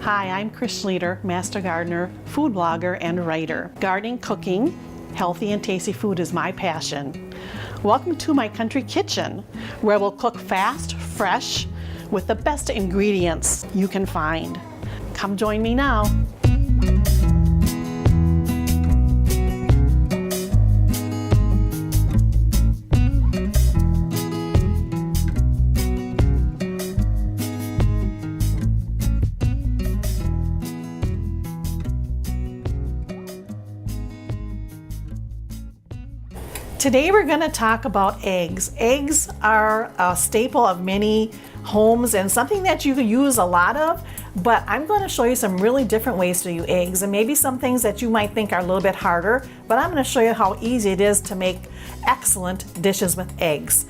Hi, I'm Chris Schleter, Master Gardener, food blogger, and writer. Gardening, cooking, healthy and tasty food is my passion. Welcome to my country kitchen, where we'll cook fast, fresh, with the best ingredients you can find. Come join me now. Today we're going to talk about eggs. Eggs are a staple of many homes and something that you can use a lot of, but I'm going to show you some really different ways to use eggs and maybe some things that you might think are a little bit harder, but I'm going to show you how easy it is to make excellent dishes with eggs.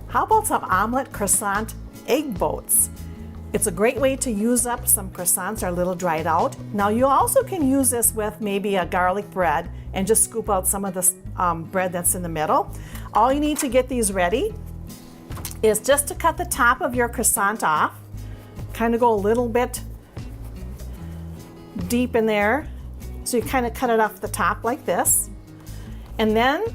How about some omelet croissant egg boats? It's a great way to use up some croissants that are a little dried out. Now you also can use this with maybe a garlic bread and just scoop out some of the bread that's in the middle. All you need to get these ready is just to cut the top of your croissant off. Kind of go a little bit deep in there. So you kind of cut it off the top like this. And then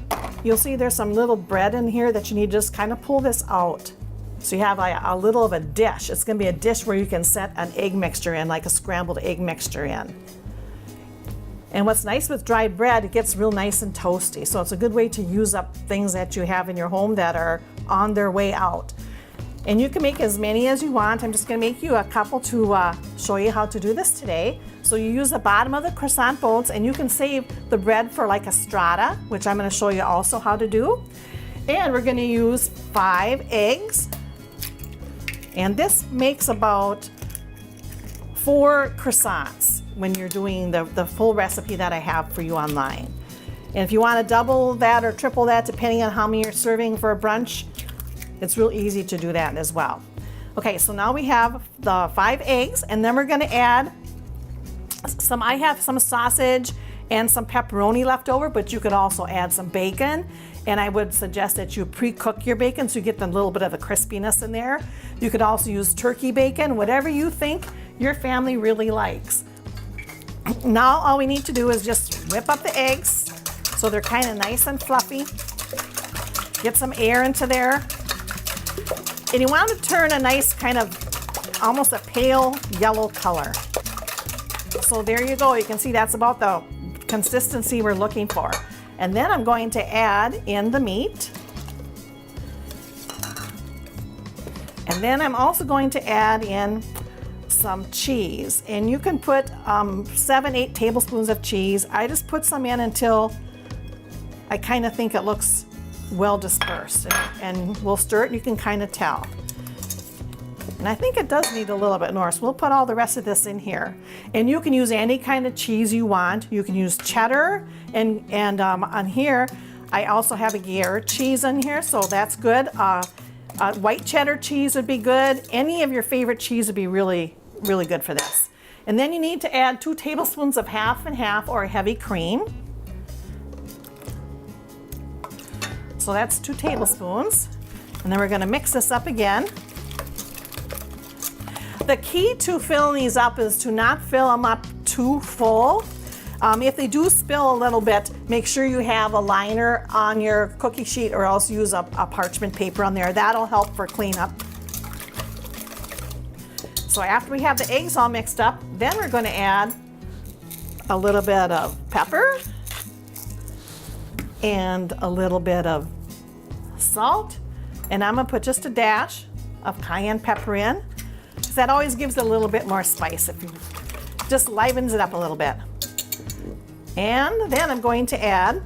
you'll see there's some little bread in here that you need to just kind of pull this out. So you have a little of a dish. It's going to be a dish where you can set an egg mixture in, like a scrambled egg mixture in. And what's nice with dried bread, it gets real nice and toasty. So it's a good way to use up things that you have in your home that are on their way out. And you can make as many as you want. I'm just going to make you a couple to show you how to do this today. So you use the bottom of the croissant boats, and you can save the bread for like a strata, which I'm going to show you also how to do. And we're going to use 5 eggs. And this makes about 4 croissants when you're doing the full recipe that I have for you online. And if you want to double that or triple that, depending on how many you're serving for a brunch, it's real easy to do that as well. Okay, so now we have the 5 eggs, and then we're going to add I have some sausage and some pepperoni left over, but you could also add some bacon. And I would suggest that you pre-cook your bacon so you get a little bit of the crispiness in there. You could also use turkey bacon, whatever you think your family really likes. Now all we need to do is just whip up the eggs so they're kind of nice and fluffy. Get some air into there. And you want to turn a nice kind of almost a pale yellow color. So there you go. You can see that's about the consistency we're looking for. And then I'm going to add in the meat. And then I'm also going to add in some cheese. And you can put 7-8 tablespoons of cheese. I just put some in until I kind of think it looks well dispersed. And we'll stir it and you can kind of tell. And I think it does need a little bit more, so we'll put all the rest of this in here. And you can use any kind of cheese you want. You can use cheddar, and on here, I also have a Gruyere cheese on here, so that's good. White cheddar cheese would be good. Any of your favorite cheese would be really, really good for this. And then you need to add 2 tablespoons of half and half or heavy cream. So that's 2 tablespoons. And then we're gonna mix this up again. The key to filling these up is to not fill them up too full. If they do spill a little bit, make sure you have a liner on your cookie sheet or else use a parchment paper on there. That'll help for cleanup. So after we have the eggs all mixed up, then we're going to add a little bit of pepper and a little bit of salt. And I'm going to put just a dash of cayenne pepper in. That always gives it a little bit more spice. If you just livens it up a little bit. And then I'm going to add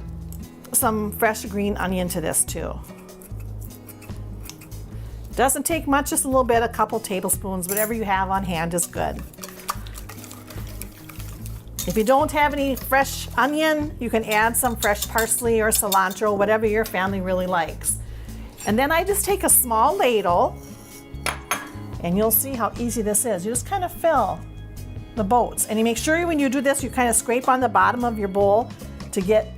some fresh green onion to this too. Doesn't take much, just a little bit, a couple tablespoons, whatever you have on hand is good. If you don't have any fresh onion, you can add some fresh parsley or cilantro, whatever your family really likes. And then I just take a small ladle. And you'll see how easy this is. You just kind of fill the boats. And you make sure when you do this, you kind of scrape on the bottom of your bowl to get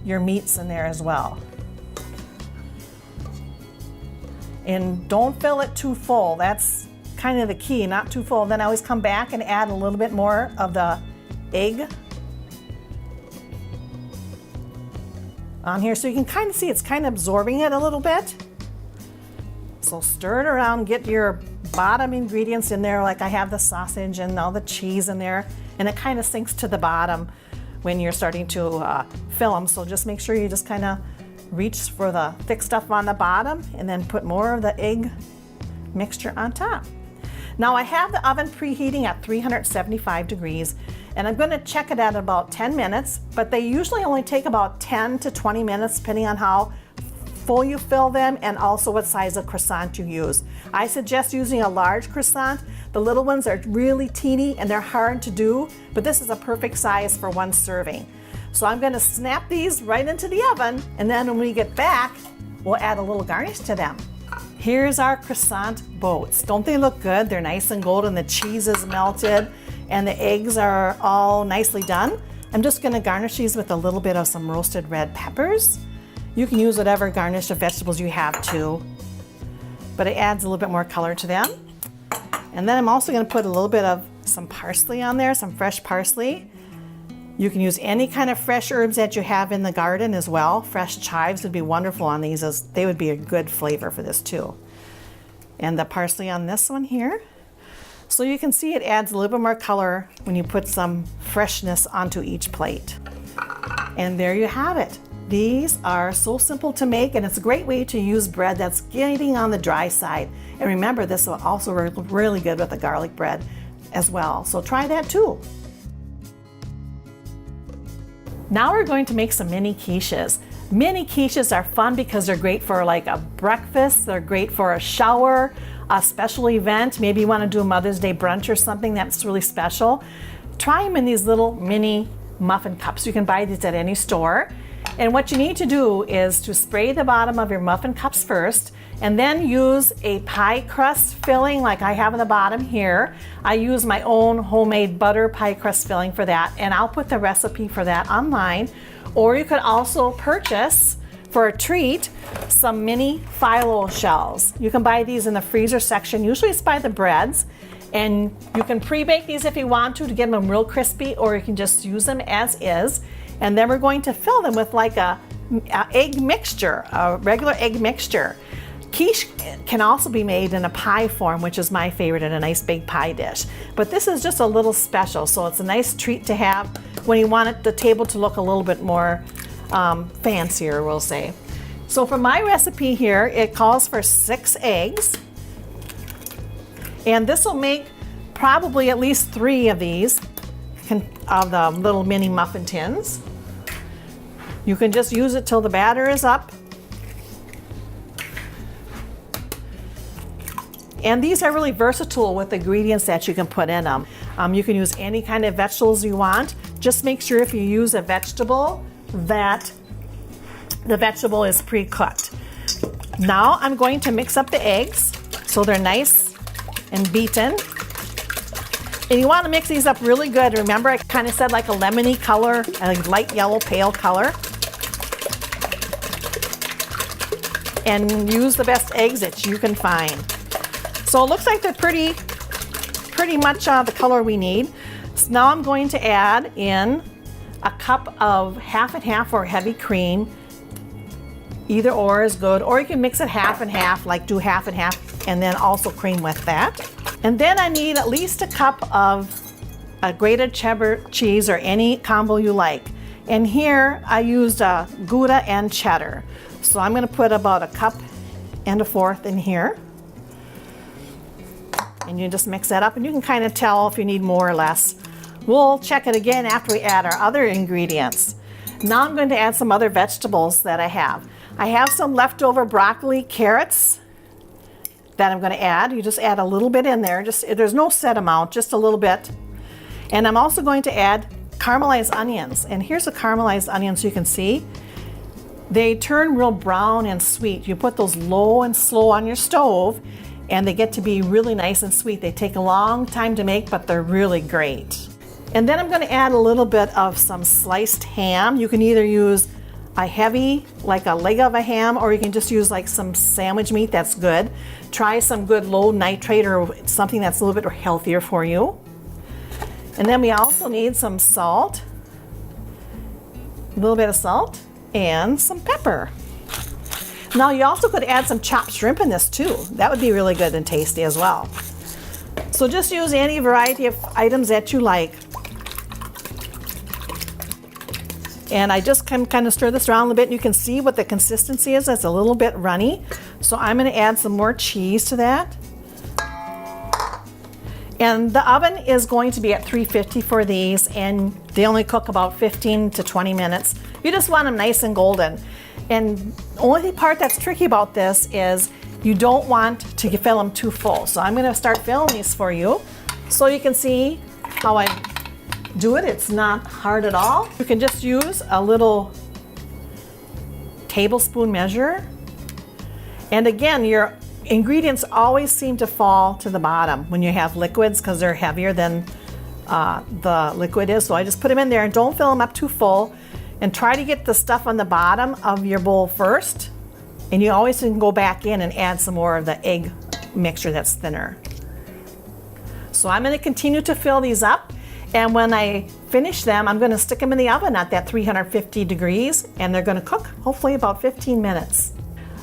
your meats in there as well. And don't fill it too full. That's kind of the key, not too full. Then I always come back and add a little bit more of the egg on here, so you can kind of see it's kind of absorbing it a little bit. So stir it around, get your bottom ingredients in there, like I have the sausage and all the cheese in there, and it kind of sinks to the bottom when you're starting to fill them. So just make sure you just kind of reach for the thick stuff on the bottom and then put more of the egg mixture on top. Now I have the oven preheating at 375 degrees, and I'm going to check it at about 10 minutes, but they usually only take about 10 to 20 minutes depending on how full you fill them and also what size of croissant you use. I suggest using a large croissant. The little ones are really teeny and they're hard to do, but this is a perfect size for one serving. So I'm going to snap these right into the oven, and then when we get back, we'll add a little garnish to them. Here's our croissant boats. Don't they look good? They're nice and golden. The cheese is melted and the eggs are all nicely done. I'm just going to garnish these with a little bit of some roasted red peppers. You can use whatever garnish of vegetables you have too, but it adds a little bit more color to them. And then I'm also going to put a little bit of some parsley on there, some fresh parsley. You can use any kind of fresh herbs that you have in the garden as well. Fresh chives would be wonderful on these, as they would be a good flavor for this too. And the parsley on this one here. So you can see it adds a little bit more color when you put some freshness onto each plate. And there you have it. These are so simple to make, and it's a great way to use bread that's getting on the dry side. And remember, this will also work really good with the garlic bread as well. So try that too. Now we're going to make some mini quiches. Mini quiches are fun because they're great for like a breakfast, they're great for a shower, a special event. Maybe you want to do a Mother's Day brunch or something that's really special. Try them in these little mini muffin cups. You can buy these at any store. And what you need to do is to spray the bottom of your muffin cups first, and then use a pie crust filling like I have on the bottom here. I use my own homemade butter pie crust filling for that, and I'll put the recipe for that online. Or you could also purchase, for a treat, some mini phyllo shells. You can buy these in the freezer section. Usually it's by the breads. And you can pre-bake these if you want to get them real crispy, or you can just use them as is. And then we're going to fill them with like a egg mixture, a regular egg mixture. Quiche can also be made in a pie form, which is my favorite, in a nice big pie dish. But this is just a little special, so it's a nice treat to have when you want the table to look a little bit more fancier, we'll say. So for my recipe here, it calls for 6 eggs. And this will make probably at least 3 of these, of the little mini muffin tins. You can just use it till the batter is up. And these are really versatile with the ingredients that you can put in them. You can use any kind of vegetables you want. Just make sure if you use a vegetable that the vegetable is pre-cooked. Now I'm going to mix up the eggs so they're nice and beaten. And you want to mix these up really good. Remember, I kind of said like a lemony color, a light yellow pale color. And use the best eggs that you can find. So it looks like they're pretty much the color we need. So now I'm going to add in a cup of half and half or heavy cream. Either or is good, or you can mix it half and half, like do half and half and then also cream with that. And then I need at least a cup of a grated cheddar cheese or any combo you like. And here I used Gouda and cheddar. So I'm going to put about a cup and a fourth in here. And you just mix that up, and you can kind of tell if you need more or less. We'll check it again after we add our other ingredients. Now I'm going to add some other vegetables that I have. I have some leftover broccoli, carrots that I'm going to add. You just add a little bit in there. There's no set amount, just a little bit. And I'm also going to add caramelized onions. And here's a caramelized onion so you can see. They turn real brown and sweet. You put those low and slow on your stove, and they get to be really nice and sweet. They take a long time to make, but they're really great. And then I'm going to add a little bit of some sliced ham. You can either use heavy, like a leg of a ham, or you can just use like some sandwich meat that's good. Try some good low nitrate or something that's a little bit healthier for you. And then we also need some salt, a little bit of salt, and some pepper. Now you also could add some chopped shrimp in this too. That would be really good and tasty as well. So just use any variety of items that you like. And I just kind of stir this around a little bit, and you can see what the consistency is. It's a little bit runny. So I'm going to add some more cheese to that. And the oven is going to be at 350 for these, and they only cook about 15 to 20 minutes. You just want them nice and golden. And the only part that's tricky about this is you don't want to fill them too full. So I'm going to start filling these for you so you can see how I do it. It's not hard at all. You can just use a little tablespoon measure. And again, your ingredients always seem to fall to the bottom when you have liquids because they're heavier than the liquid is. So I just put them in there, and don't fill them up too full, and try to get the stuff on the bottom of your bowl first. And you always can go back in and add some more of the egg mixture that's thinner. So I'm going to continue to fill these up. And when I finish them, I'm going to stick them in the oven at that 350 degrees, and they're going to cook hopefully about 15 minutes.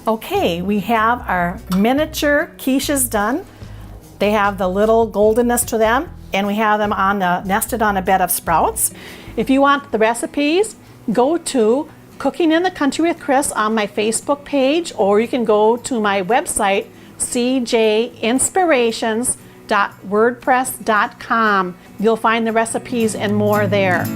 Okay, we have our miniature quiches done. They have the little goldenness to them, and we have them nested on a bed of sprouts. If you want the recipes, go to Cooking in the Country with Chris on my Facebook page, or you can go to my website, cjinspirations.wordpress.com. You'll find the recipes and more there.